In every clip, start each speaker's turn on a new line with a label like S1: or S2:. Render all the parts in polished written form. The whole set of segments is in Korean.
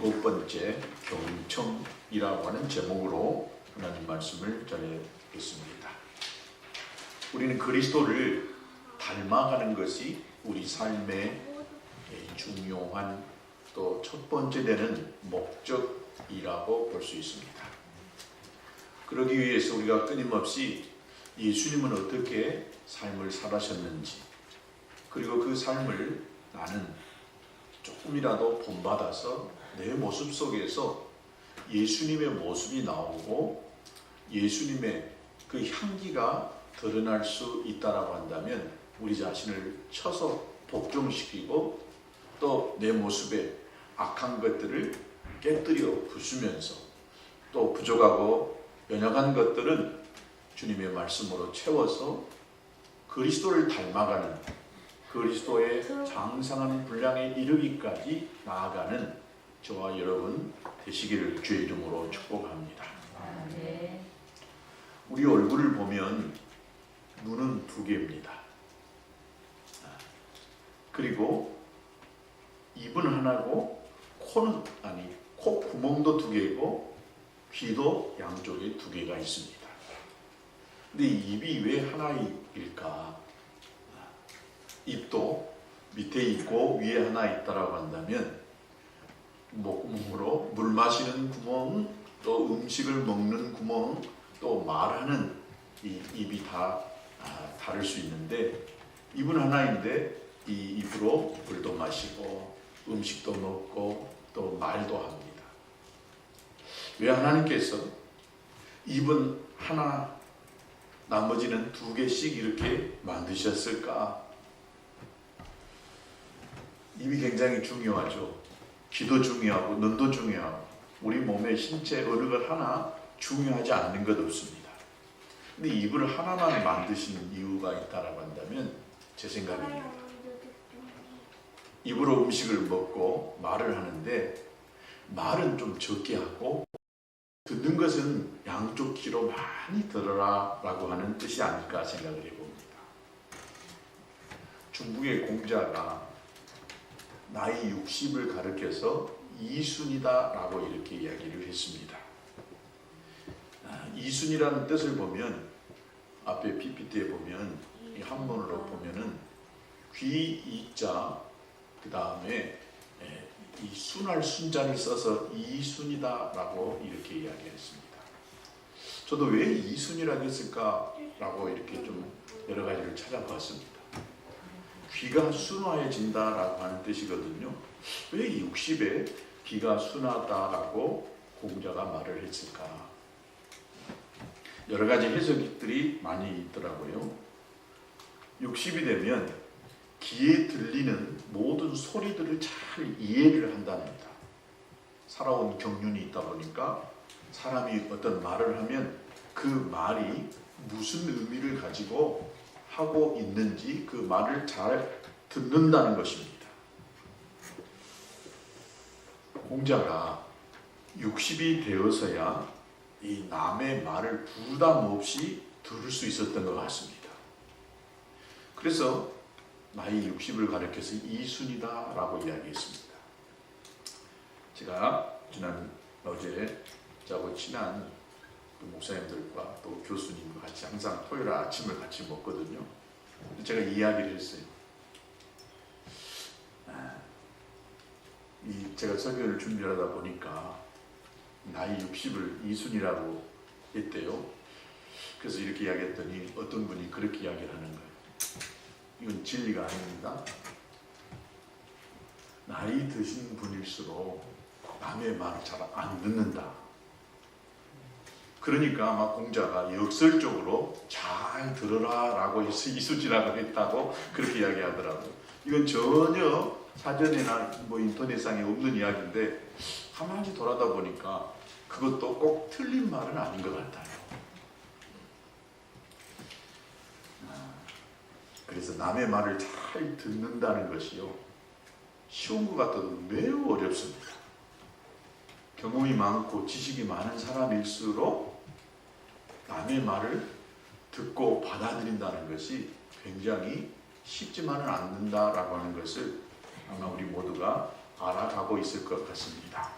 S1: 7번째 경청이라고 하는 제목으로 하나님 말씀을 전해드렸습니다. 우리는 그리스도를 닮아가는 것이 우리 삶의 중요한 또 첫 번째 되는 목적이라고 볼 수 있습니다. 그러기 위해서 우리가 끊임없이 예수님은 어떻게 삶을 살아셨는지, 그리고 그 삶을 나는 조금이라도 본받아서 내 모습 속에서 예수님의 모습이 나오고 예수님의 그 향기가 드러날 수 있다라고 한다면 우리 자신을 쳐서 복종시키고 또 내 모습에 악한 것들을 깨뜨려 부수면서 또 부족하고 연약한 것들은 주님의 말씀으로 채워서 그리스도를 닮아가는, 그리스도의 장성한 분량에 이르기까지 나아가는 저와 여러분 되시기를 주의 이름으로 축복합니다. 우리 얼굴을 보면 눈은 2개입니다. 그리고 입은 하나고 코 구멍도 2개고 귀도 양쪽에 2개가 있습니다. 근데 입이 왜 하나일까? 입도 밑에 있고 위에 하나 있다라고 한다면 목구멍으로 물 마시는 구멍, 또 음식을 먹는 구멍, 또 말하는 이 입이 다 다를 수 있는데, 입은 하나인데 이 입으로 물도 마시고 음식도 먹고 또 말도 합니다. 왜 하나님께서 입은 하나, 나머지는 2개씩 이렇게 만드셨을까? 입이 굉장히 중요하죠. 귀도 중요하고 눈도 중요하고 우리 몸의 신체 어느 것 하나 중요하지 않는 것 없습니다. 근데 입을 하나만 만드신 이유가 있다라고 한다면 제 생각입니다. 입으로 음식을 먹고 말을 하는데 말은 좀 적게 하고 듣는 것은 양쪽 귀로 많이 들어라 라고 하는 뜻이 아닐까 생각을 해봅니다. 중국의 공자가 나이 60을 가리켜서 이순이다 라고 이렇게 이야기를 했습니다. 이순이라는 뜻을 보면 앞에 PPT에 보면 이 한문으로 보면은 귀 이자 그 다음에 이 순할 순자를 써서 이순이다 라고 이렇게 이야기했습니다. 저도 왜 이순이라고 했을까 라고 이렇게 좀 여러 가지를 찾아봤습니다. 귀가 순화해진다라고 하는 뜻이거든요. 왜 60에 귀가 순하다라고 공자가 말을 했을까? 여러 가지 해석들이 많이 있더라고요. 60이 되면 귀에 들리는 모든 소리들을 잘 이해를 한답니다. 살아온 경륜이 있다 보니까 사람이 어떤 말을 하면 그 말이 무슨 의미를 가지고 하고 있는지 그 말을 잘 듣는다는 것입니다. 공자가 60이 되어서야 이 남의 말을 부담 없이 들을 수 있었던 것 같습니다. 그래서 나이 60을 가리켜서 이순이다 라고 이야기했습니다. 제가 어제 저하고 친한 목사님들과 또 교수님과 같이 항상 토요일 아침을 같이 먹거든요. 제가 이야기를 했어요. 제가 설교를 준비하다 보니까 나이 60을 이순이라고 했대요. 그래서 이렇게 이야기했더니 어떤 분이 그렇게 이야기를 하는 거예요. 이건 진리가 아닙니다. 나이 드신 분일수록 남의 말을 잘 안 듣는다. 그러니까 아마 공자가 역설적으로 잘 들어라 라고 해서 이순이라고 했다고 그렇게 이야기하더라고요. 이건 전혀 사전이나 인터넷상에 없는 이야기인데 가만히 돌아다 보니까 그것도 꼭 틀린 말은 아닌 것 같아요. 그래서 남의 말을 잘 듣는다는 것이요, 쉬운 것 같아도 매우 어렵습니다. 경험이 많고 지식이 많은 사람일수록 남의 말을 듣고 받아들인다는 것이 굉장히 쉽지만은 않는다라고 하는 것을 아마 우리 모두가 알아가고 있을 것 같습니다.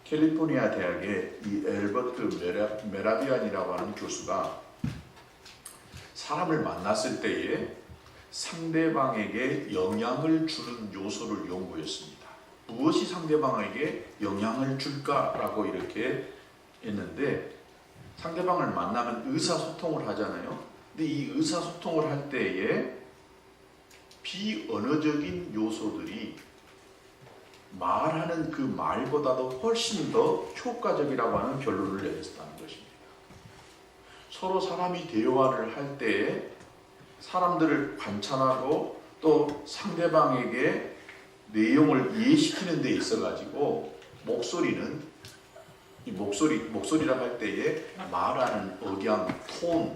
S1: 캘리포니아 대학의 이 엘버트 메라비안이라고 하는 교수가 사람을 만났을 때에 상대방에게 영향을 주는 요소를 연구했습니다. 무엇이 상대방에게 영향을 줄까라고 이렇게 했는데, 상대방을 만나면 의사소통을 하잖아요. 근데 이 의사소통을 할 때에 비언어적인 요소들이 말하는 그 말보다도 훨씬 더 효과적이라고 하는 결론을 내렸다는 것입니다. 서로 사람이 대화를 할 때에 사람들을 관찰하고 또 상대방에게 내용을 이해시키는 데 있어 가지고 목소리는 이 목소리라고 할 때에 말하는 억양, 톤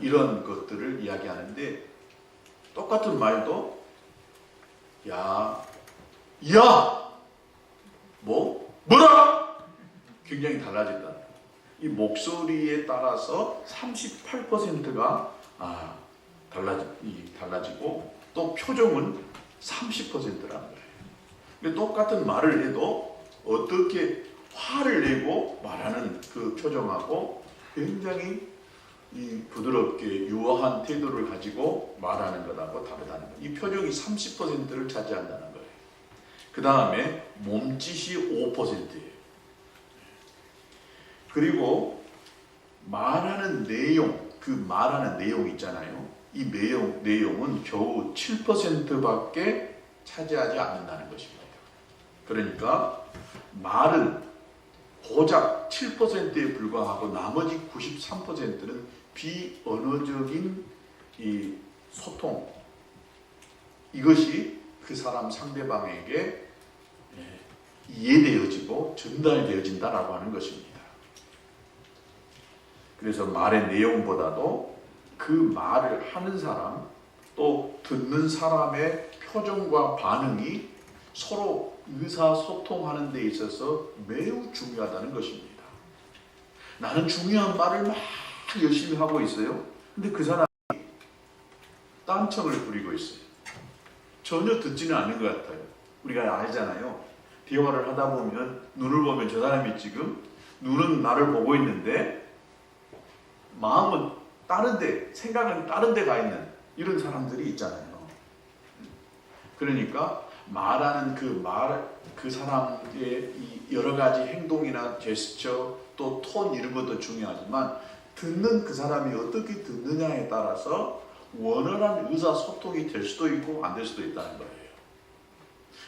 S1: 이런 것들을 이야기하는데, 똑같은 말도 뭐라 굉장히 달라진다. 이 목소리에 따라서 38%가 달라지고 또 표정은 30%라는 거예요. 근데 똑같은 말을 해도 어떻게 화를 내고 말하는 그 표정하고 굉장히 이 부드럽게 유화한 태도를 가지고 말하는 것하고 다르다는 거예요. 이 표정이 30%를 차지한다는 거예요. 그 다음에 몸짓이 5%예요. 그리고 말하는 내용, 그 말하는 내용 있잖아요. 이 내용은 겨우 7%밖에 차지하지 않는다는 것입니다. 그러니까 말은 고작 7%에 불과하고 나머지 93%는 비언어적인 이 소통, 이것이 그 사람 상대방에게 이해되어지고 전달되어진다라고 하는 것입니다. 그래서 말의 내용보다도 그 말을 하는 사람 또 듣는 사람의 표정과 반응이 서로 의사소통하는 데 있어서 매우 중요하다는 것입니다. 나는 중요한 말을 막 열심히 하고 있어요. 근데 그 사람이 딴청을 부리고 있어요. 전혀 듣지는 않는 것 같아요. 우리가 알잖아요. 대화를 하다 보면 눈을 보면 저 사람이 지금 눈은 나를 보고 있는데 마음은 다른데, 생각은 다른데 가 있는 이런 사람들이 있잖아요. 그러니까 말하는 그 사람의 이 여러 가지 행동이나 제스처 또 톤 이런 것도 중요하지만 듣는 그 사람이 어떻게 듣느냐에 따라서 원활한 의사소통이 될 수도 있고 안 될 수도 있다는 거예요.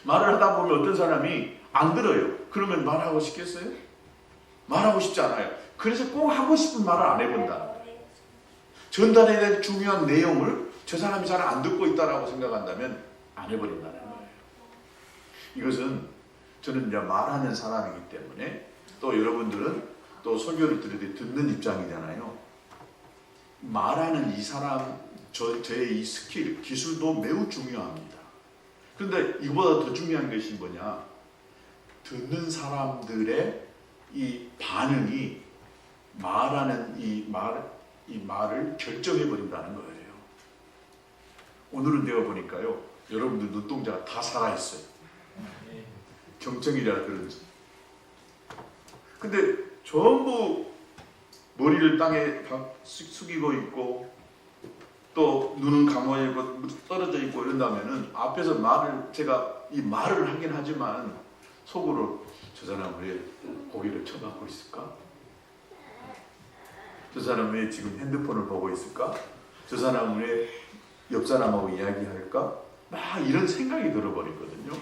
S1: 말을 하다 보면 어떤 사람이 안 들어요. 그러면 말하고 싶겠어요? 말하고 싶지 않아요. 그래서 꼭 하고 싶은 말을 안 해본다는 거예요. 전달해야 될 중요한 내용을 저 사람이 잘 안 듣고 있다라고 생각한다면 안 해버린다는 거예요. 이것은 저는 이제 말하는 사람이기 때문에, 또 여러분들은 또 설교를 들을 때 듣는 입장이잖아요. 말하는 이 사람, 저의 이 스킬, 기술도 매우 중요합니다. 그런데 이보다 더 중요한 것이 뭐냐? 듣는 사람들의 이 반응이 말하는 이 말을 결정해버린다는 거예요. 오늘은 내가 보니까요, 여러분들 눈동자가 다 살아있어요. 경청이라 그런지. 근데 전부 머리를 땅에 숙이고 있고 또 눈은 감아있고 떨어져 있고 이런다면은 앞에서 제가 이 말을 하긴 하지만 속으로 저 사람 왜 고개를 쳐박고 있을까? 저 사람 왜 지금 핸드폰을 보고 있을까? 저 사람 왜 옆 사람하고 이야기할까? 막 이런 생각이 들어버리거든요.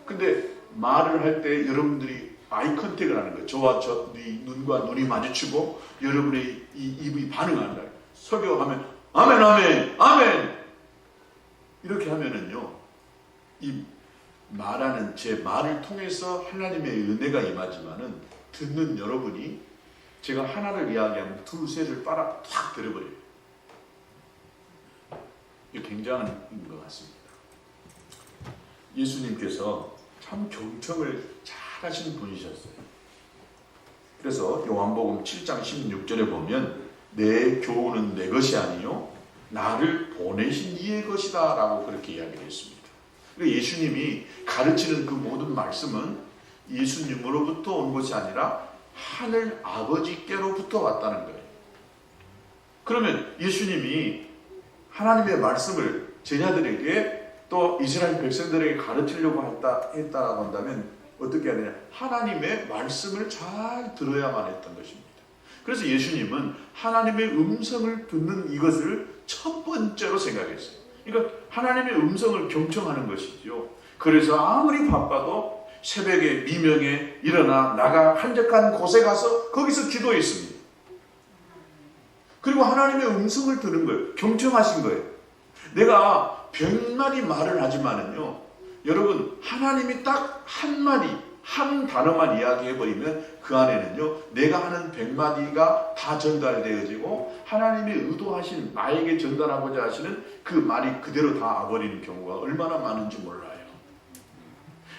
S1: 근데 말을 할 때 여러분들이 아이 컨택을 하는 거예요. 저와 눈과 눈이 마주치고 여러분의 이 입이 반응한다. 설교하면 아멘 아멘 아멘 이렇게 하면은요, 이 말하는 제 말을 통해서 하나님의 은혜가 임하지만은 듣는 여러분이 제가 하나를 이야기하면 둘 셋을 탁 들어버려요. 이게 굉장한 것 같습니다. 예수님께서 참 경청을 잘 하시는 분이셨어요. 그래서 요한복음 7장 16절에 보면 내 교훈은 내 것이 아니요 나를 보내신 이의 것이다 라고 그렇게 이야기를 했습니다. 예수님이 가르치는 그 모든 말씀은 예수님으로부터 온 것이 아니라 하늘 아버지께로부터 왔다는 거예요. 그러면 예수님이 하나님의 말씀을 제자들에게 또 이스라엘 백성들에게 가르치려고 했다고 한다면 어떻게 해야 되냐? 하나님의 말씀을 잘 들어야만 했던 것입니다. 그래서 예수님은 하나님의 음성을 듣는 이것을 첫 번째로 생각했어요. 그러니까 하나님의 음성을 경청하는 것이죠. 그래서 아무리 바빠도 새벽에 미명에 일어나 나가 한적한 곳에 가서 거기서 기도했습니다. 그리고 하나님의 음성을 들은 거예요. 경청하신 거예요. 내가 100마디 말을 하지만은요, 여러분, 하나님이 딱 한마디, 한 단어만 이야기해버리면 그 안에는요, 내가 하는 100마디가 다 전달되어지고 하나님의 의도하신, 나에게 전달하고자 하시는 그 말이 그대로 다 와버리는 경우가 얼마나 많은지 몰라요.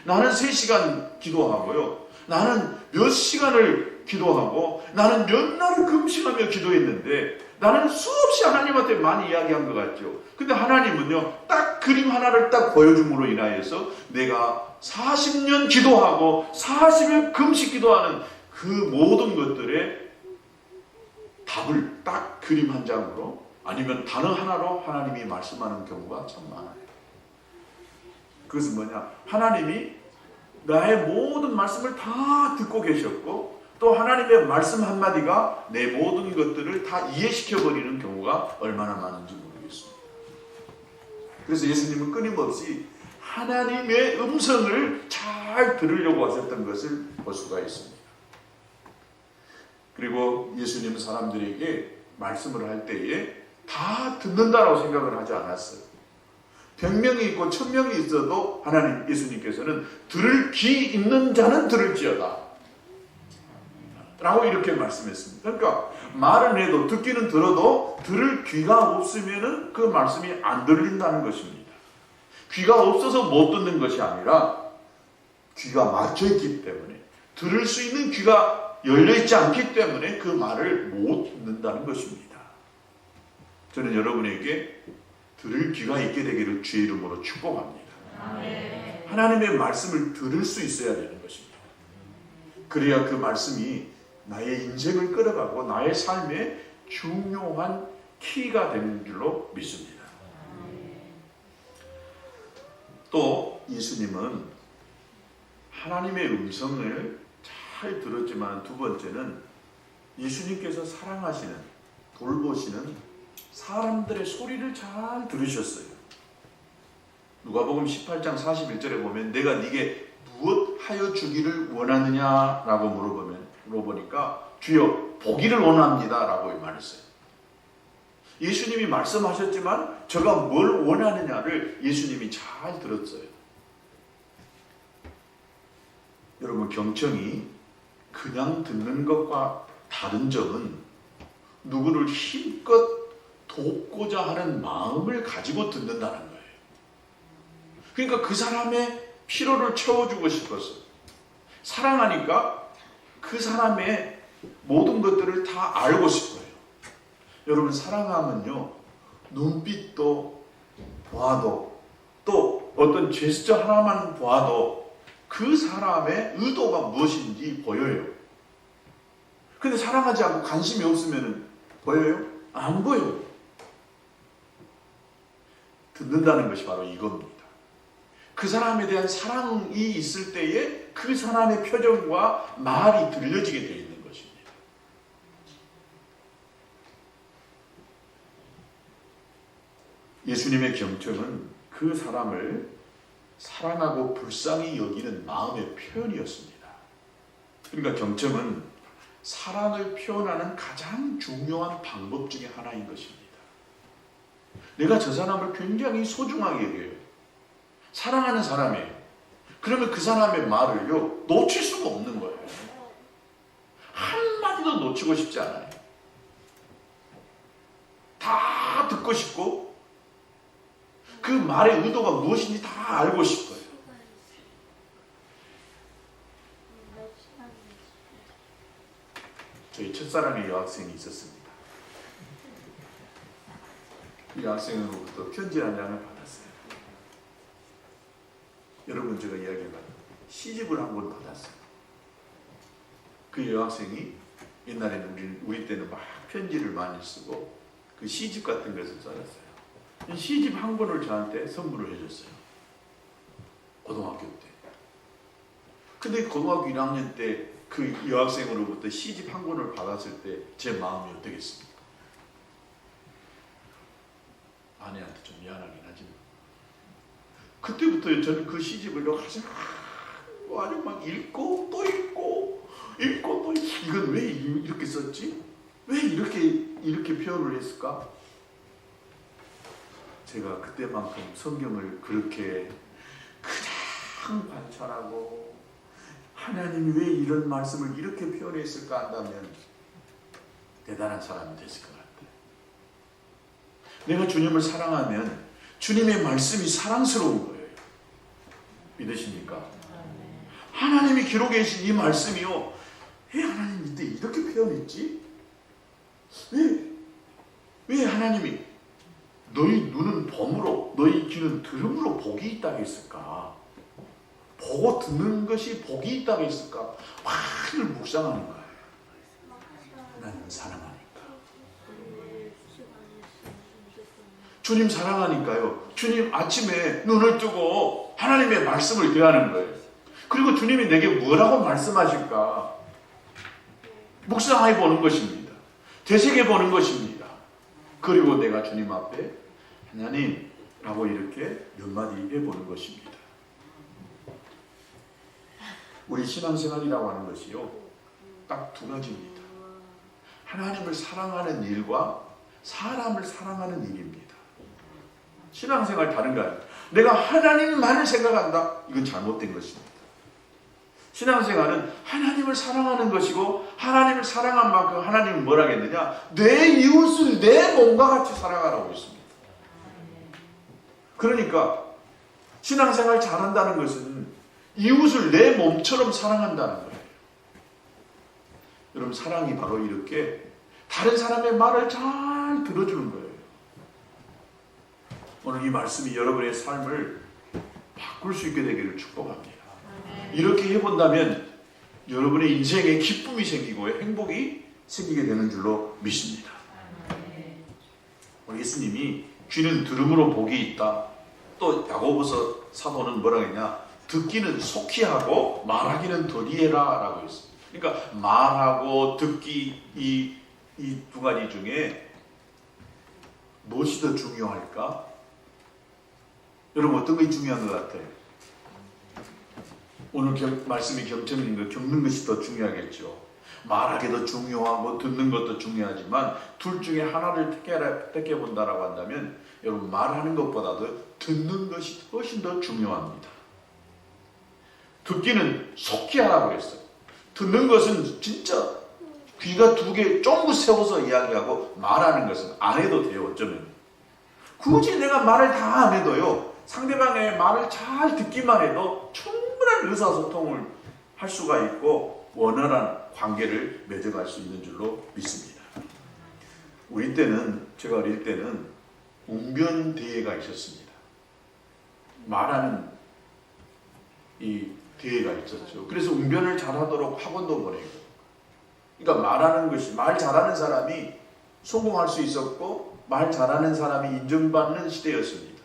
S1: 나는 3시간 기도하고요, 나는 몇 시간을 기도하고, 나는 몇 날을 금식하며 기도했는데 나는 수없이 하나님한테 많이 이야기한 것 같죠. 근데 하나님은요, 딱 그림 하나를 딱 보여줌으로 인하여서 내가 40년 기도하고 40일 금식 기도하는 그 모든 것들의 답을 딱 그림 한 장으로 아니면 단어 하나로 하나님이 말씀하는 경우가 참 많아요. 그것은 뭐냐? 하나님이 나의 모든 말씀을 다 듣고 계셨고 또 하나님의 말씀 한마디가 내 모든 것들을 다 이해시켜버리는 경우가 얼마나 많은지 모르겠습니다. 그래서 예수님은 끊임없이 하나님의 음성을 잘 들으려고 하셨던 것을 볼 수가 있습니다. 그리고 예수님은 사람들에게 말씀을 할 때에 다 듣는다라고 생각을 하지 않았어요. 100명이 있고 1000명이 있어도 하나님 예수님께서는 들을 귀 있는 자는 들을지어다 라고 이렇게 말씀했습니다. 그러니까 말은 해도 듣기는 들어도 들을 귀가 없으면 그 말씀이 안 들린다는 것입니다. 귀가 없어서 못 듣는 것이 아니라 귀가 막혀있기 때문에 들을 수 있는 귀가 열려있지 않기 때문에 그 말을 못 듣는다는 것입니다. 저는 여러분에게 들을 귀가 있게 되기를 주의 이름으로 축복합니다. 하나님의 말씀을 들을 수 있어야 되는 것입니다. 그래야 그 말씀이 나의 인생을 끌어가고 나의 삶의 중요한 키가 되는 줄로 믿습니다. 또 예수님은 하나님의 음성을 잘 들었지만 두 번째는 예수님께서 사랑하시는, 돌보시는 사람들의 소리를 잘 들으셨어요. 누가복음 18장 41절에 보면 내가 네게 무엇 하여 주기를 원하느냐라고 물어보니까 주여 보기를 원합니다 라고 말했어요. 예수님이 말씀하셨지만 제가 뭘 원하느냐를 예수님이 잘 들었어요. 여러분, 경청이 그냥 듣는 것과 다른 점은 누구를 힘껏 돕고자 하는 마음을 가지고 듣는다는 거예요. 그러니까 그 사람의 피로를 채워주고 싶어서 사랑하니까 그 사람의 모든 것들을 다 알고 싶어요. 여러분, 사랑하면요, 눈빛도 봐도 또 어떤 제스처 하나만 봐도 그 사람의 의도가 무엇인지 보여요. 근데 사랑하지 않고 관심이 없으면 보여요? 안 보여요. 듣는다는 것이 바로 이겁니다. 그 사람에 대한 사랑이 있을 때에 그 사람의 표정과 말이 들려지게 되어 있는 것입니다. 예수님의 경청은 그 사람을 사랑하고 불쌍히 여기는 마음의 표현이었습니다. 그러니까 경청은 사랑을 표현하는 가장 중요한 방법 중에 하나인 것입니다. 내가 저 사람을 굉장히 소중하게 여겨요. 사랑하는 사람이에요. 그러면 그 사람의 말을요, 놓칠 수가 없는 거예요. 한마디도 놓치고 싶지 않아요. 다 듣고 싶고 그 말의 의도가 무엇인지 다 알고 싶어요. 저희 첫사랑의 여학생이 있었습니다. 이 여학생으로부터 편지 한 장을 받았어요. 여러분, 제가 이야기해봐요. 시집을 한 권 받았어요. 그 여학생이 옛날에는 우리 때는 막 편지를 많이 쓰고 그 시집 같은 것을 써놨어요. 시집 한 권을 저한테 선물을 해줬어요. 고등학교 때. 근데 고등학교 1학년 때 그 여학생으로부터 시집 한 권을 받았을 때 제 마음이 어떻겠습니까? 아내한테 좀 미안하긴 하지만 그때부터 저는 그 시집을 아주 막 읽고 또 읽고 또 이건 왜 이렇게 썼지? 왜 이렇게 표현을 했을까? 제가 그때만큼 성경을 그렇게 그냥 관찰하고 하나님이 왜 이런 말씀을 이렇게 표현했을까 한다면 대단한 사람이 됐을 것 같아요. 내가 주님을 사랑하면 주님의 말씀이 사랑스러운 거예요. 믿으십니까? 하나님이 기록해 계신 이 말씀이요. 왜 하나님 이때 이렇게 표현했지? 왜 하나님이 너희 눈은 봄으로 너희 귀는 들음으로 복이 있다고 했을까? 보고 듣는 것이 복이 있다고 했을까? 많이 묵상하는 거예요. 나는 사랑하니까. 주님 사랑하니까요. 주님 아침에 눈을 뜨고 하나님의 말씀을 대하는 거예요. 그리고 주님이 내게 뭐라고 말씀하실까? 묵상해 보는 것입니다. 되새겨 보는 것입니다. 그리고 내가 주님 앞에 하나님라고 이렇게 몇 마디 해보는 것입니다. 우리 신앙생활이라고 하는 것이요, 딱 두 가지입니다. 하나님을 사랑하는 일과 사람을 사랑하는 일입니다. 신앙생활 다른 거 아니에요. 내가 하나님만을 생각한다? 이건 잘못된 것입니다. 신앙생활은 하나님을 사랑하는 것이고 하나님을 사랑한 만큼 하나님은 뭐라 했느냐? 내 이웃을 내 몸과 같이 사랑하라고 했습니다. 그러니까 신앙생활 잘한다는 것은 이웃을 내 몸처럼 사랑한다는 거예요. 여러분, 사랑이 바로 이렇게 다른 사람의 말을 잘 들어주는 거예요. 오늘 이 말씀이 여러분의 삶을 바꿀 수 있게 되기를 축복합니다. 이렇게 해본다면 여러분의 인생에 기쁨이 생기고 행복이 생기게 되는 줄로 믿습니다. 우리 예수님이 귀는 들음으로 복이 있다. 또 야고보서 사도는 뭐라고 했냐? 듣기는 속히 하고 말하기는 더디해라 라고 했습니다. 그러니까 말하고 듣기 이 두 가지 중에 무엇이 더 중요할까? 여러분, 어떤 것이 중요한 것 같아요? 오늘 말씀이 경청인 거 겪는 것이 더 중요하겠죠. 말하기 더 중요하고 듣는 것도 중요하지만 둘 중에 하나를 택해본다라고 한다면 여러분, 말하는 것보다도 듣는 것이 훨씬 더 중요합니다. 듣기는 속히 하라고 했어요. 듣는 것은 진짜 귀가 두 개 쫑긋 세워서 이야기하고 말하는 것은 안 해도 돼요. 어쩌면 굳이 내가 말을 다 안 해도요, 상대방의 말을 잘 듣기만 해도 충분한 의사소통을 할 수가 있고 원활한 관계를 맺어갈 수 있는 줄로 믿습니다. 우리 때는, 제가 어릴 때는 웅변 대회가 있었습니다. 말하는 이 대회가 있었죠. 그래서 웅변을 잘하도록 학원도 보내고, 그러니까 말하는 것이, 말 잘하는 사람이 성공할 수 있었고 말 잘하는 사람이 인정받는 시대였습니다.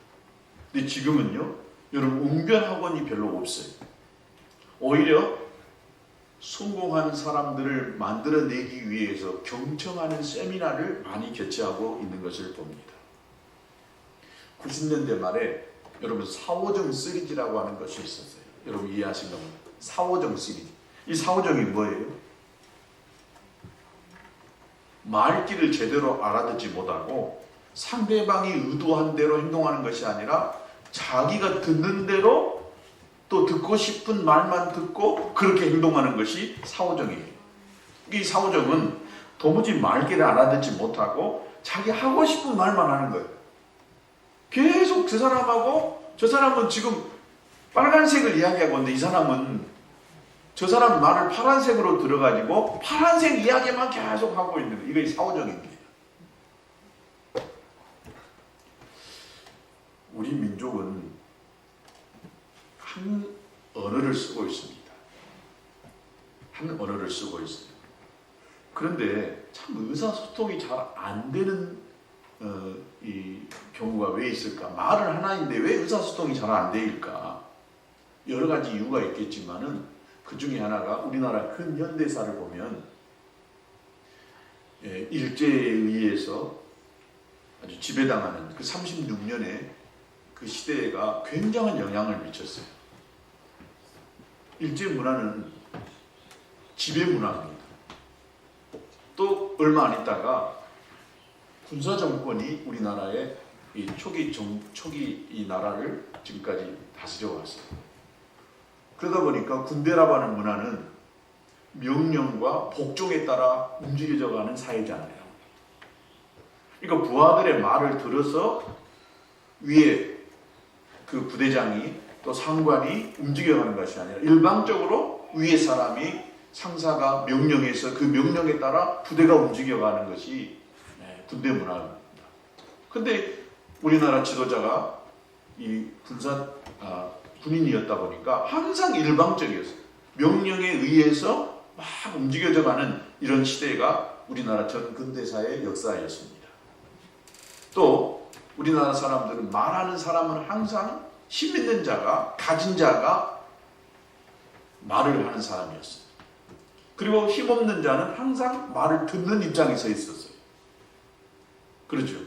S1: 근데 지금은요, 여러분, 웅변 학원이 별로 없어요. 오히려 성공한 사람들을 만들어내기 위해서 경청하는 세미나를 많이 개최하고 있는 것을 봅니다. 90년대 말에 여러분, 사오정 시리즈라고 하는 것이 있었어요. 여러분 이해하신 겁니다. 사오정 시리즈. 이 사오정이 뭐예요? 말귀를 제대로 알아듣지 못하고 상대방이 의도한 대로 행동하는 것이 아니라 자기가 듣는 대로 또 듣고 싶은 말만 듣고 그렇게 행동하는 것이 사오정이에요. 이 사오정은 도무지 말귀를 알아듣지 못하고 자기 하고 싶은 말만 하는 거예요. 계속 그 사람하고, 저 사람은 지금 빨간색을 이야기하고 있는데 이 사람은 저 사람 말을 파란색으로 들어가지고 파란색 이야기만 계속 하고 있는 거예요. 이게 사오정입니다. 우리 민족은 언어를 쓰고 있습니다. 한 언어를 쓰고 있어요. 그런데 참 의사소통이 잘 안 되는 이 경우가 왜 있을까? 말은 하나인데 왜 의사소통이 잘 안 되일까? 여러 가지 이유가 있겠지만은 그 중에 하나가 우리나라 근현대사를 보면 일제에 의해서 아주 지배당하는 그 36년의 그 시대가 굉장한 영향을 미쳤어요. 일제 문화는 지배 문화입니다. 또 얼마 안 있다가 군사 정권이 우리나라의 이 초기 이 나라를 지금까지 다스려 왔어요. 그러다 보니까 군대라고 하는 문화는 명령과 복종에 따라 움직여져가는 사회잖아요. 그러니까 부하들의 말을 들어서 위에 그 부대장이 또 상관이 움직여가는 것이 아니라 일방적으로 위에 사람이 상사가 명령해서 그 명령에 따라 부대가 움직여가는 것이 군대 문화입니다. 근데 우리나라 지도자가 이 군인이었다 보니까 항상 일방적이었어요. 명령에 의해서 막 움직여져가는 이런 시대가 우리나라 전 근대사의 역사였습니다. 또 우리나라 사람들은 말하는 사람은 항상 힘 있는 자가, 가진 자가 말을 하는 사람이었어요. 그리고 힘없는 자는 항상 말을 듣는 입장에 서 있었어요. 그렇죠?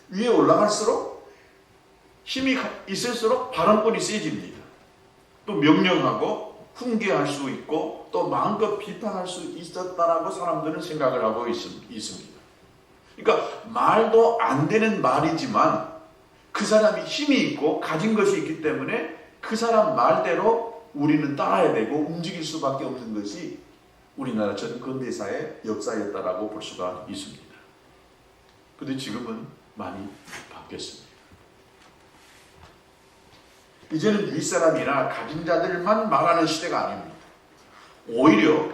S1: 위에 올라갈수록 힘이 있을수록 발언권이 세집니다. 또 명령하고 훈계할 수 있고 또 마음껏 비판할 수 있었다라고 사람들은 생각을 하고 있습니다. 그러니까 말도 안 되는 말이지만 그 사람이 힘이 있고 가진 것이 있기 때문에 그 사람 말대로 우리는 따라야 되고 움직일 수밖에 없는 것이 우리나라 전 근대사의 역사였다라고 볼 수가 있습니다. 그런데 지금은 많이 바뀌었습니다. 이제는 윗사람이나 가진 자들만 말하는 시대가 아닙니다. 오히려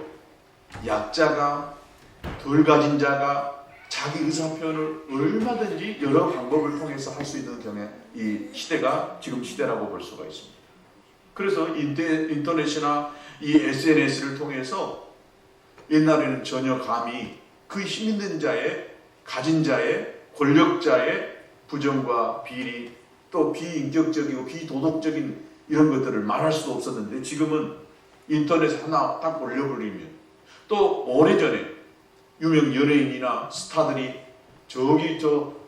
S1: 약자가, 덜 가진 자가 자기 의사표현을 얼마든지 여러 방법을 통해서 할 수 있는 이 시대가 지금 시대라고 볼 수가 있습니다. 그래서 인터넷이나 이 SNS를 통해서 옛날에는 전혀 감히 그 힘 있는 자의, 가진 자의, 권력자의 부정과 비리, 또 비인격적이고 비도덕적인 이런 것들을 말할 수도 없었는데 지금은 인터넷 하나 딱 올려버리면 또 오래전에 유명 연예인이나 스타들이 저기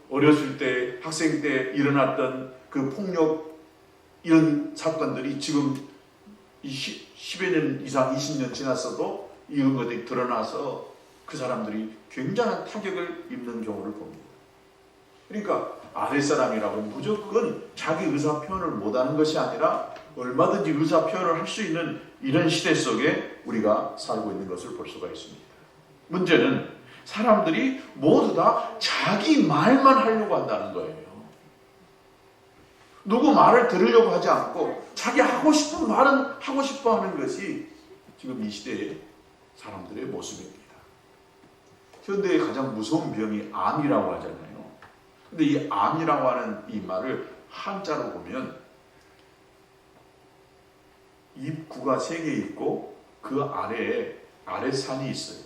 S1: 어렸을 때 학생 때 일어났던 그 폭력 이런 사건들이 지금 10여 년 이상 20년 지났어도 이런 것들이 드러나서 그 사람들이 굉장한 타격을 입는 경우를 봅니다. 그러니까 아랫사람이라고 무조건 자기 의사표현을 못하는 것이 아니라 얼마든지 의사표현을 할 수 있는 이런 시대 속에 우리가 살고 있는 것을 볼 수가 있습니다. 문제는 사람들이 모두 다 자기 말만 하려고 한다는 거예요. 누구 말을 들으려고 하지 않고 자기 하고 싶은 말은 하고 싶어 하는 것이 지금 이 시대의 사람들의 모습입니다. 현대의 가장 무서운 병이 암이라고 하잖아요. 근데 이 암이라고 하는 이 말을 한자로 보면 입구가 3개 있고 그 아래에 아래산이 있어요.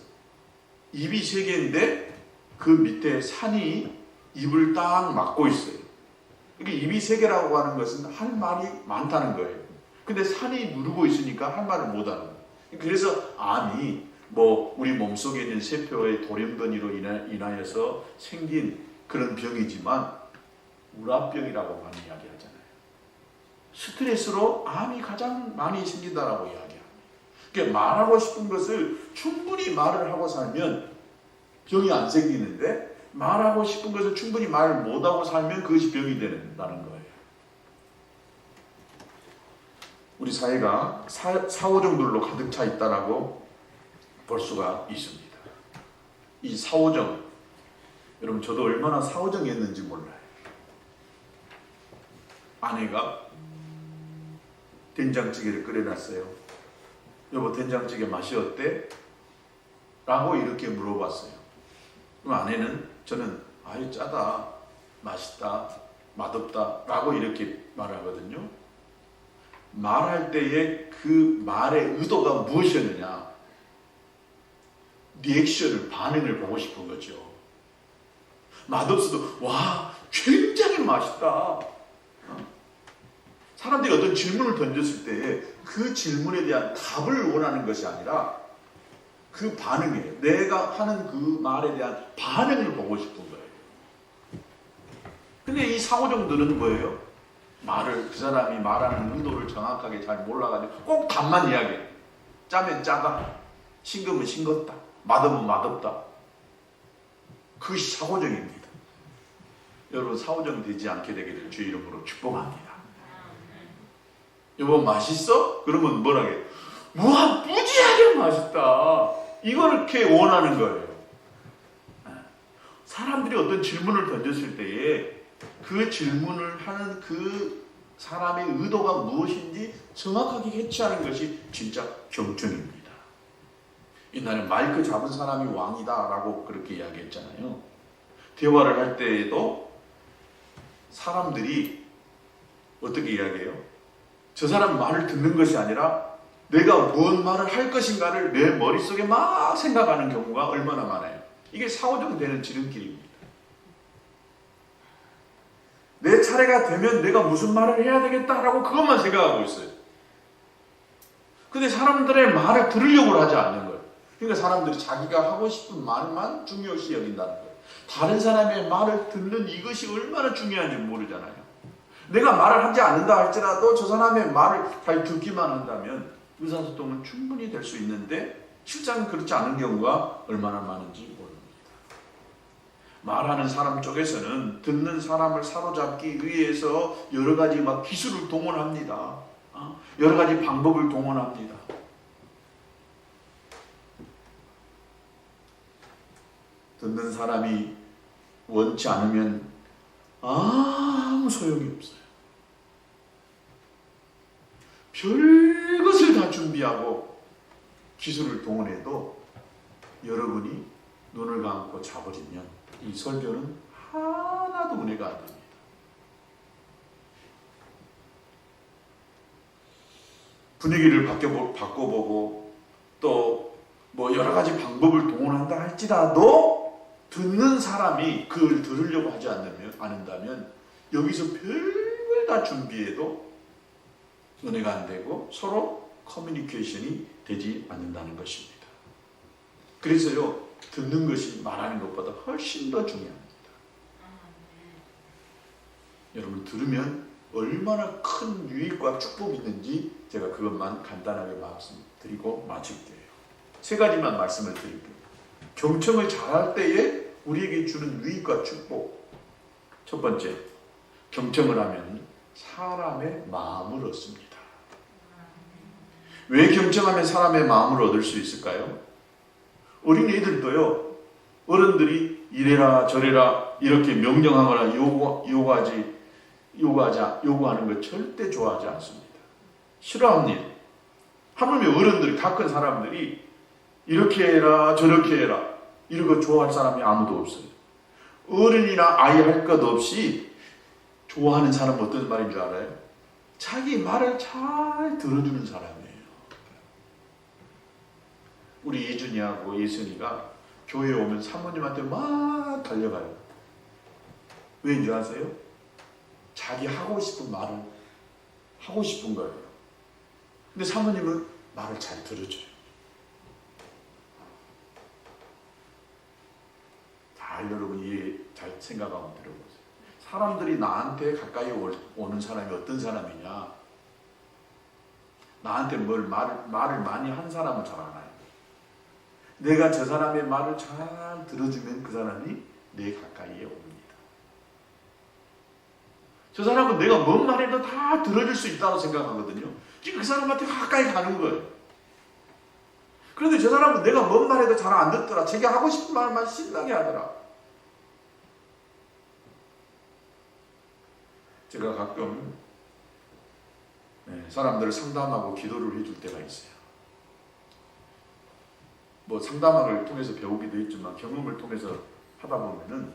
S1: 입이 3개인데 그 밑에 산이 입을 딱 막고 있어요. 그러니까 입이 3개라고 하는 것은 할 말이 많다는 거예요. 근데 산이 누르고 있으니까 할 말을 못하는 거예요. 그래서 암이 우리 몸속에 있는 세포의 돌연변이로 인하여서 생긴 그런 병이지만 우라병이라고 많이 이야기하잖아요. 스트레스로 암이 가장 많이 생긴다라고 이야기합니다. 그러니까 말하고 싶은 것을 충분히 말을 하고 살면 병이 안 생기는데 말하고 싶은 것을 충분히 말을 못하고 살면 그것이 병이 된다는 거예요. 우리 사회가 사오정들로 가득 차 있다라고 볼 수가 있습니다. 이 사오정, 여러분 저도 얼마나 사오정이었는지 몰라요. 아내가 된장찌개를 끓여놨어요. 여보 된장찌개 맛이 어때? 라고 이렇게 물어봤어요. 그럼 아내는 저는 아유 짜다, 맛있다, 맛없다 라고 이렇게 말하거든요. 말할 때에 그 말의 의도가 무엇이었느냐, 리액션을, 반응을 보고 싶은 거죠. 맛없어도 와 굉장히 맛있다. 사람들이 어떤 질문을 던졌을 때에 그 질문에 대한 답을 원하는 것이 아니라 그 반응이에요. 내가 하는 그 말에 대한 반응을 보고 싶은 거예요. 근데 이 상호정도는 뭐예요? 그 사람이 말하는 의도를 정확하게 잘 몰라가지고 꼭 답만 이야기해요. 짜면 짜다, 싱거면 싱겁다, 맛없으면 맛없다. 그것이 사고정입니다. 여러분, 사고정 되지 않게 되기를 주의 이름으로 축복합니다. 여보 맛있어? 그러면 뭐라 해요? 우와 무지하게 맛있다. 이렇게 원하는 거예요. 사람들이 어떤 질문을 던졌을 때에 그 질문을 하는 그 사람의 의도가 무엇인지 정확하게 캐치하는 것이 진짜 경청입니다. 옛날에 마이크 잡은 사람이 왕이다 라고 그렇게 이야기했잖아요. 대화를 할 때에도 사람들이 어떻게 이야기해요? 저 사람 말을 듣는 것이 아니라 내가 뭔 말을 할 것인가를 내 머릿속에 막 생각하는 경우가 얼마나 많아요. 이게 사고정되는 지름길입니다. 내 차례가 되면 내가 무슨 말을 해야 되겠다라고 그것만 생각하고 있어요. 근데 사람들의 말을 들으려고 하지 않는 거예요. 그러니까 사람들이 자기가 하고 싶은 말만 중요시 여긴다는 거예요. 다른 사람의 말을 듣는 이것이 얼마나 중요한지 모르잖아요. 내가 말을 하지 않는다 할지라도 저 사람의 말을 잘 듣기만 한다면 의사소통은 충분히 될 수 있는데 실제는 그렇지 않은 경우가 얼마나 많은지 모릅니다. 말하는 사람 쪽에서는 듣는 사람을 사로잡기 위해서 여러 가지 막 기술을 동원합니다. 여러 가지 방법을 동원합니다. 듣는 사람이 원치 않으면 아무 소용이 없어요. 별것을 다 준비하고 기술을 동원해도 여러분이 눈을 감고 자버리면 이 설교는 하나도 은혜가 안 됩니다. 분위기를 바꿔보고 또 뭐 여러 가지 방법을 동원한다 할지라도 듣는 사람이 그걸 들으려고 하지 않는다면 여기서 별걸 다 준비해도 은혜가 안 되고 서로 커뮤니케이션이 되지 않는다는 것입니다. 그래서요, 듣는 것이 말하는 것보다 훨씬 더 중요합니다. 여러분, 들으면 얼마나 큰 유익과 축복이 있는지 제가 그것만 간단하게 말씀드리고 마칠게요. 세 가지만 말씀을 드릴게요. 경청을 잘할 때에 우리에게 주는 유익과 축복. 첫 번째, 경청을 하면 사람의 마음을 얻습니다. 왜 경청하면 사람의 마음을 얻을 수 있을까요? 어린이들도요, 어른들이 이래라 저래라 이렇게 명령하거나 요구하는 것 절대 좋아하지 않습니다. 싫어합니다. 하물며 어른들이, 다 큰 사람들이 이렇게 해라 저렇게 해라 이런 거 좋아할 사람이 아무도 없어요. 어른이나 아이 할 것 없이 좋아하는 사람은 어떤 말인 줄 알아요? 자기 말을 잘 들어주는 사람이에요. 우리 예준이하고 예순이가 교회에 오면 사모님한테 막 달려가요. 왜인 줄 아세요? 자기 하고 싶은 말을 하고 싶은 거예요. 근데 사모님은 말을 잘 들어줘요. 여러분 이해 잘 생각 한번 들어보세요. 사람들이 나한테 가까이 오는 사람이 어떤 사람이냐? 나한테 말을 많이 한 사람은 잘 알아요. 내가 저 사람의 말을 잘 들어주면 그 사람이 내 가까이에 옵니다. 저 사람은 내가 뭔 말해도 다 들어줄 수 있다고 생각하거든요. 지금 그 사람한테 가까이 가는 거예요. 그런데 저 사람은 내가 뭔 말해도 잘 안 듣더라. 자기가 하고 싶은 말만 신나게 하더라. 제가 가끔 사람들을 상담하고 기도를 해줄 때가 있어요. 뭐 상담학을 통해서 배우기도 했지만 경험을 통해서 하다 보면은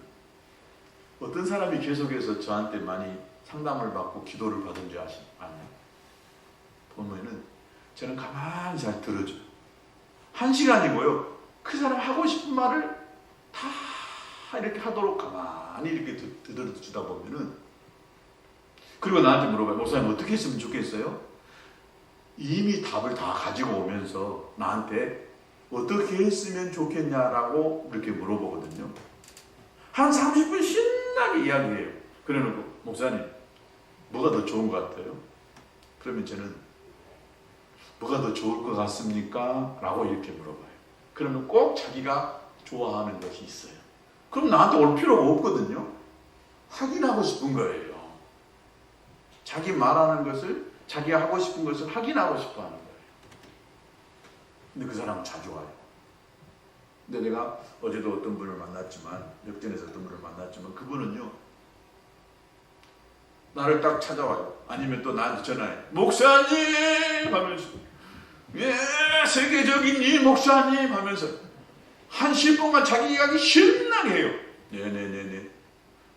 S1: 어떤 사람이 계속해서 저한테 많이 상담을 받고 기도를 받은지 아나요? 보면은 저는 가만히 잘 들어줘요. 1시간이고요. 그 사람 하고 싶은 말을 다 이렇게 하도록 가만히 이렇게 들어주다 보면은, 그리고 나한테 물어봐요. 목사님 어떻게 했으면 좋겠어요? 이미 답을 다 가지고 오면서 나한테 어떻게 했으면 좋겠냐라고 이렇게 물어보거든요. 한 30분 신나게 이야기해요. 그래놓고 목사님 뭐가 더 좋은 것 같아요? 그러면 저는 뭐가 더 좋을 것 같습니까? 라고 이렇게 물어봐요. 그러면 꼭 자기가 좋아하는 것이 있어요. 그럼 나한테 올 필요가 없거든요. 확인하고 싶은 거예요. 자기 말하는 것을, 자기가 하고 싶은 것을 확인하고 싶어 하는 거예요. 근데 그 사람은 자주 와요. 근데 내가 어제도 어떤 분을 만났지만, 역전에서 어떤 분을 만났지만, 그분은요, 나를 딱 찾아와요. 아니면 또 나한테 전화해. 목사님! 하면서, 예, 세계적인 이 목사님! 하면서, 한 10분간 자기 이야기 신나게 해요. 네네네네.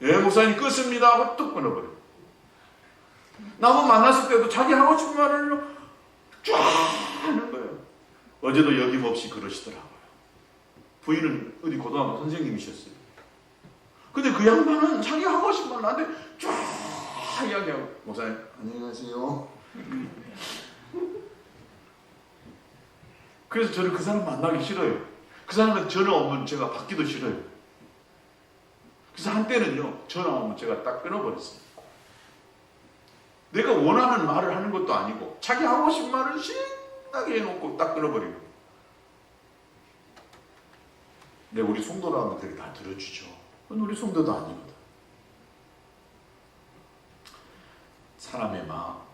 S1: 예, 목사님 끊습니다. 하고 뚝 끊어버려요. 나하고 만났을 때도 자기 하고 싶은 말을 쫙 하는 거예요. 어제도 여김없이 그러시더라고요. 부인은 어디 고등학교 선생님이셨어요. 근데 그 양반은 자기 하고 싶은 말 나한테 쫙 이야기하고, 목사님 안녕히 가세요. 그래서 저는 그 사람 만나기 싫어요. 그 사람한테 전화 오면 제가 받기도 싫어요. 그래서 한때는요, 전화 오면 제가 딱 끊어버렸어요. 내가 원하는 말을 하는 것도 아니고 자기 하고 싶은 말을 신나게 해놓고 딱 끊어버리고. 근데 우리 성도라면 그렇게 다 들어주죠. 그건 우리 성도도 아니거든. 사람의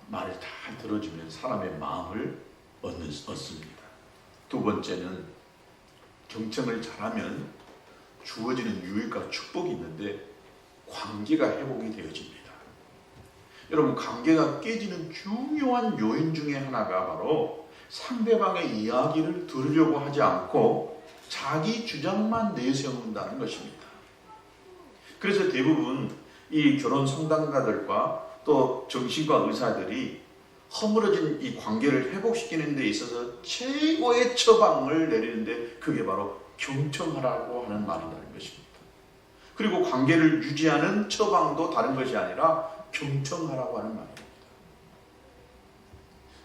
S1: 말을 다 들어주면 사람의 마음을 얻습니다. 두 번째는, 경청을 잘하면 주어지는 유익과 축복이 있는데 관계가 회복이 되어집니다. 여러분, 관계가 깨지는 중요한 요인 중에 하나가 바로 상대방의 이야기를 들으려고 하지 않고 자기 주장만 내세운다는 것입니다. 그래서 대부분 이 결혼 상담가들과 또 정신과 의사들이 허물어진 이 관계를 회복시키는 데 있어서 최고의 처방을 내리는데 그게 바로 경청하라고 하는 말이라는 것입니다. 그리고 관계를 유지하는 처방도 다른 것이 아니라 경청하라고 하는 말입니다.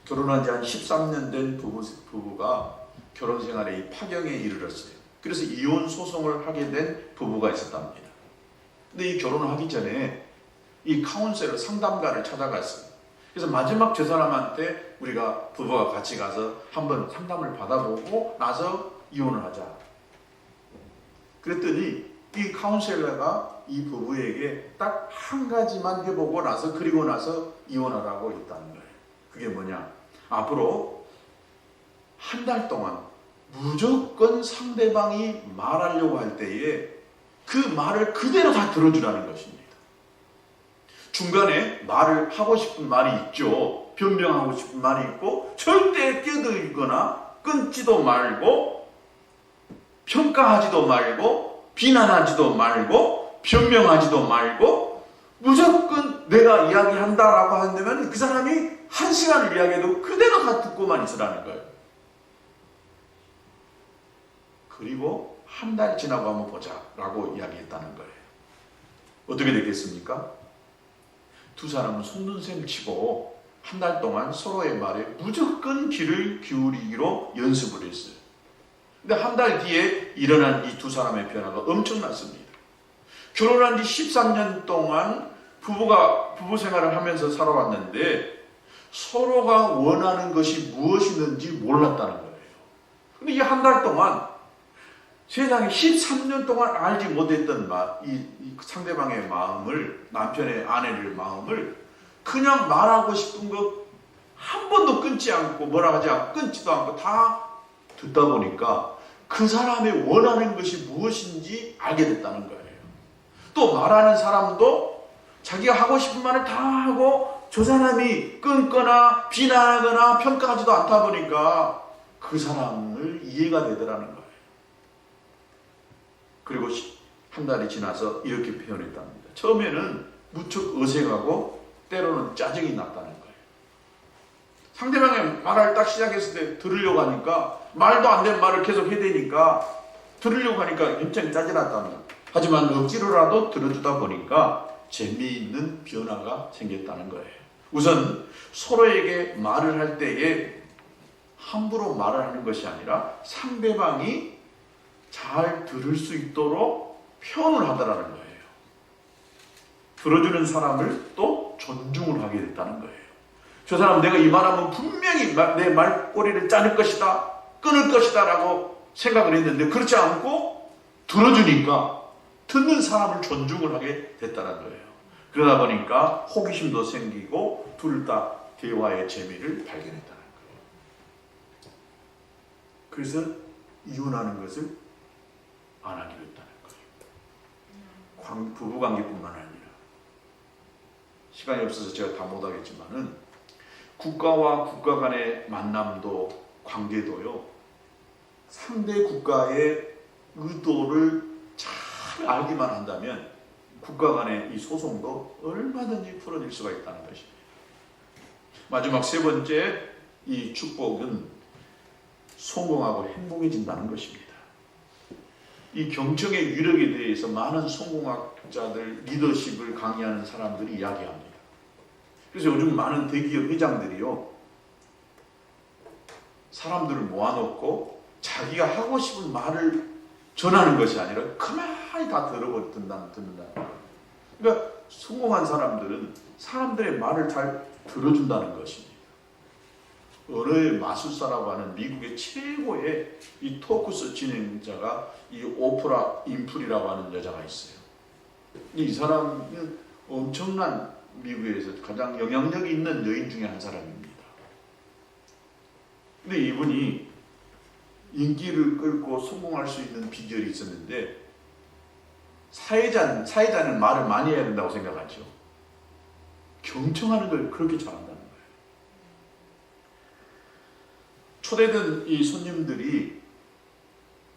S1: 결혼한 지 한 13년 된 부부가 결혼 생활에 이 파경에 이르렀어요. 그래서 이혼 소송을 하게 된 부부가 있었답니다. 근데 이 결혼을 하기 전에 이 카운셀러, 상담가를 찾아갔어요. 그래서 마지막 저 사람한테 우리가 부부가 같이 가서 한번 상담을 받아보고 나서 이혼을 하자. 그랬더니 이 카운셀러가 이 부부에게 딱 한 가지만 해보고 나서, 그리고 나서 이혼하라고 했다는 거예요. 그게 뭐냐? 앞으로 한 달 동안 무조건 상대방이 말하려고 할 때에 그 말을 그대로 다 들어주라는 것입니다. 중간에 말을 하고 싶은 말이 있죠. 변명하고 싶은 말이 있고, 절대 끼어들거나 끊지도 말고, 평가하지도 말고, 비난하지도 말고, 변명하지도 말고, 무조건 내가 이야기한다라고 한다면 그 사람이 1시간을 이야기해도 그대로 다 듣고만 있으라는 거예요. 그리고 한 달 지나고 한번 보자 라고 이야기했다는 거예요. 어떻게 되겠습니까? 두 사람은 속눈썹 치고 한 달 동안 서로의 말에 무조건 귀를 기울이기로 연습을 했어요. 근데 한 달 뒤에 일어난 이 두 사람의 변화가 엄청났습니다. 결혼한 지 13년 동안 부부 생활을 하면서 살아왔는데 서로가 원하는 것이 무엇이든지 몰랐다는 거예요. 근데 이 한 달 동안 세상에 13년 동안 알지 못했던 이 상대방의 마음을, 남편의 아내의 마음을 그냥 말하고 싶은 것 한 번도 끊지 않고, 뭐라 하지 않고, 끊지도 않고 다 듣다 보니까 그 사람의 원하는 것이 무엇인지 알게 됐다는 거예요. 또 말하는 사람도 자기가 하고 싶은 말을 다 하고 저 사람이 끊거나 비난하거나 평가하지도 않다 보니까 그 사람을 이해가 되더라는 거예요. 그리고 한 달이 지나서 이렇게 표현했답니다. 처음에는 무척 어색하고 때로는 짜증이 났다는 거예요. 상대방의 말을 딱 시작했을 때 들으려고 하니까 말도 안 되는 말을 계속 해대니까 들으려고 하니까 굉장히 짜증났다는 거예요. 하지만 억지로라도 들어주다 보니까 재미있는 변화가 생겼다는 거예요. 우선 서로에게 말을 할 때에 함부로 말을 하는 것이 아니라 상대방이 잘 들을 수 있도록 표현을 하더라는 거예요. 들어주는 사람을 또 존중을 하게 됐다는 거예요. 저 사람 내가 이 말하면 분명히 내 말꼬리를 자를 것이다, 끊을 것이다 라고 생각을 했는데 그렇지 않고 들어주니까 듣는 사람을 존중을 하게 됐다는 거예요. 그러다 보니까 호기심도 생기고 둘 다 대화의 재미를 발견했다는 거예요. 그래서 이혼하는 것을 안 하기로 했다는 거예요. 부부관계뿐만 아니라 시간이 없어서 제가 다 못하겠지만은 국가와 국가 간의 만남도 관계도요, 상대 국가의 의도를 잘 알기만 한다면 국가 간의 이 소송도 얼마든지 풀어질 수가 있다는 것입니다. 마지막 세 번째 이 축복은 성공하고 행복해진다는 것입니다. 이 경청의 위력에 대해서 많은 성공학자들, 리더십을 강의하는 사람들이 이야기합니다. 그래서 요즘 많은 대기업 회장들이요, 사람들을 모아놓고 자기가 하고 싶은 말을 전하는 것이 아니라 가만히 다 듣는다. 그러니까 성공한 사람들은 사람들의 말을 잘 들어준다는 것입니다. 언어의 마술사라고 하는 미국의 최고의 이 토크쇼 진행자가 이 오프라 윈프리라고 하는 여자가 있어요. 이 사람은 엄청난 미국에서 가장 영향력이 있는 여인 중에 한 사람입니다. 근데 이분이 인기를 끌고 성공할 수 있는 비결이 있었는데 사회자는 말을 많이 해야 된다고 생각하죠. 경청하는 걸 그렇게 잘한다는 거예요. 초대된 이 손님들이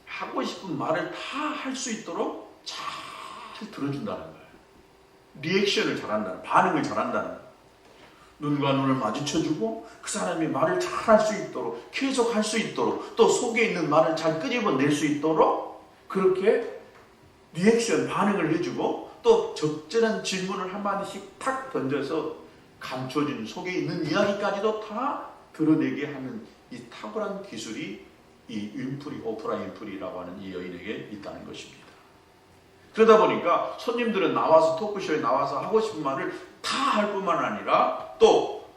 S1: 하고 싶은 말을 다 할 수 있도록 잘 들어준다는 거예요. 리액션을 잘한다는, 반응을 잘한다는 거예요. 눈과 눈을 마주쳐주고 그 사람이 말을 잘 할 수 있도록, 계속 할 수 있도록, 또 속에 있는 말을 잘 끄집어낼 수 있도록 그렇게 리액션, 반응을 해주고 또 적절한 질문을 한마디씩 탁 던져서 감춰진 속에 있는 이야기까지도 다 드러내게 하는 이 탁월한 기술이 이 오프라 윈프리라고 하는 이 여인에게 있다는 것입니다. 그러다 보니까 손님들은 나와서 토크쇼에 나와서 하고 싶은 말을 다 할 뿐만 아니라 또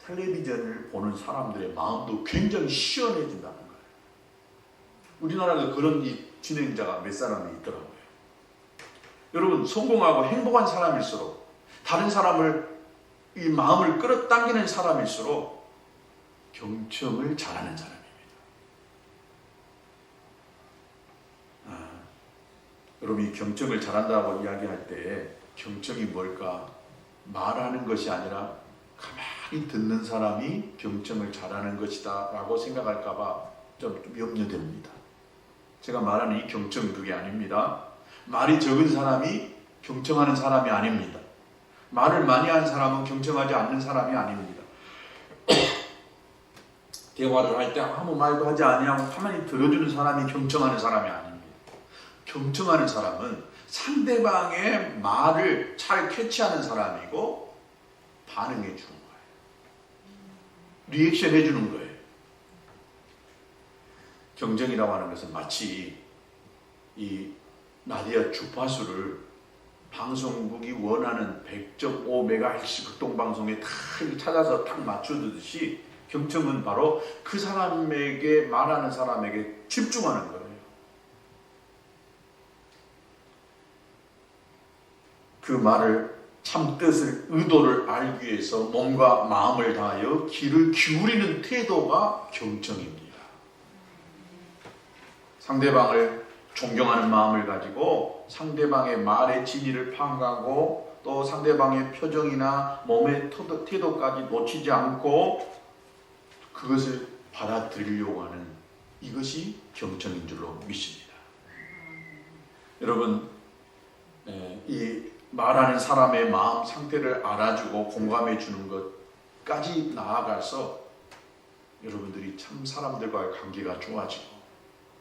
S1: 텔레비전을 보는 사람들의 마음도 굉장히 시원해진다는 거예요. 우리나라도 그런 이 진행자가 몇 사람이 있더라고요. 여러분, 성공하고 행복한 사람일수록, 다른 사람을 이 마음을 끌어당기는 사람일수록 경청을 잘하는 사람입니다. 여러분, 이 경청을 잘한다고 이야기할 때 경청이 뭘까? 말하는 것이 아니라 가만히 듣는 사람이 경청을 잘하는 것이다 라고 생각할까 봐 좀 염려됩니다. 제가 말하는 이 경청 그게 아닙니다. 말이 적은 사람이 경청하는 사람이 아닙니다. 말을 많이 하는 사람은 경청하지 않는 사람이 아닙니다. 대화를 할 때 아무 말도 하지 아니하고 가만히 들어주는 사람이 경청하는 사람이 아닙니다. 경청하는 사람은 상대방의 말을 잘 캐치하는 사람이고 반응해 주는 거예요. 리액션 해주는 거예요. 경쟁이라고 하는 것은 마치 이 라디오 주파수를 방송국이 원하는 100.5MHz 극동방송에 다 찾아서 딱 맞추듯이 경청은 바로 그 사람에게 말하는 사람에게 집중하는 거예요. 그 말을 참 뜻을, 의도를 알기 위해서 몸과 마음을 다하여 귀를 기울이는 태도가 경청입니다. 상대방을 존경하는 마음을 가지고 상대방의 말의 진위를 파악하고 또 상대방의 표정이나 몸의 태도까지 놓치지 않고 그것을 받아들이려고 하는 이것이 경청인 줄로 믿습니다. 여러분, 이 말하는 사람의 마음 상태를 알아주고 공감해 주는 것까지 나아가서 여러분들이 참 사람들과의 관계가 좋아지고